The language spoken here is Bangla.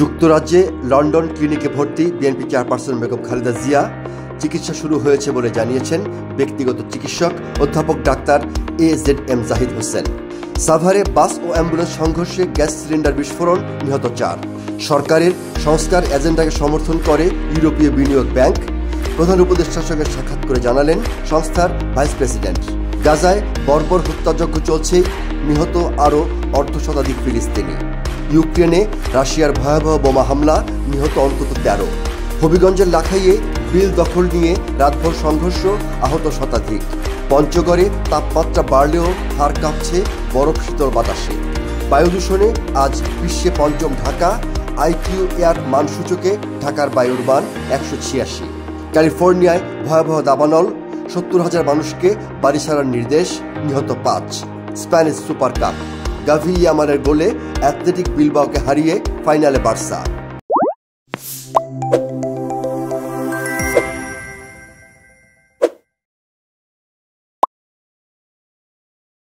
যুক্তরাজ্যে লন্ডন ক্লিনিকে ভর্তি বিএনপি চেয়ারপারসন বেগম খালেদা জিয়া চিকিৎসা শুরু হয়েছে বলে জানিয়েছেন ব্যক্তিগত চিকিৎসক অধ্যাপক ডাক্তার AZM জাহিদ হোসেন। সাভারে বাস ও অ্যাম্বুলেন্স সংঘর্ষে গ্যাস সিলিন্ডার বিস্ফোরণ, নিহত 4। সরকারের সংস্কার এজেন্ডাকে সমর্থন করে ইউরোপীয় বিনিয়োগ ব্যাংক। প্রধান উপদেষ্টার সঙ্গে সাক্ষাৎ করে জানালেন সংস্থার ভাইস প্রেসিডেন্ট। গাজায় বর্বর হত্যাযজ্ঞ চলছে, নিহত আরও অর্ধশতাধিক ফিলিস্তিনি। ইউক্রেনে রাশিয়ার ভয়াবহ বোমা হামলা, নিহত অন্তত 13। হবিগঞ্জের লাখাইয়ে বিল দখল নিয়ে রাতভর সংঘর্ষ, আহত শতাধিক। পঞ্চগড়ে তাপমাত্রা বাড়লেও হাড় কাঁপছে বরফ শীতল বাতাসে। বায়ু দূষণে আজ বিশ্বে পঞ্চম ঢাকা। IQ এয়ার মান সূচকে ঢাকার বায়ুর মান 186। ক্যালিফোর্নিয়ায় ভয়াবহ দাবানল, 70,000 মানুষকে বাড়ি ছাড়ার নির্দেশ, নিহত 5। স্প্যানিশ সুপার কাপ, গাভি ইয়ামানের গোলে অ্যাথলেটিক বিলবাওকে হারিয়ে ফাইনালে বার্সা।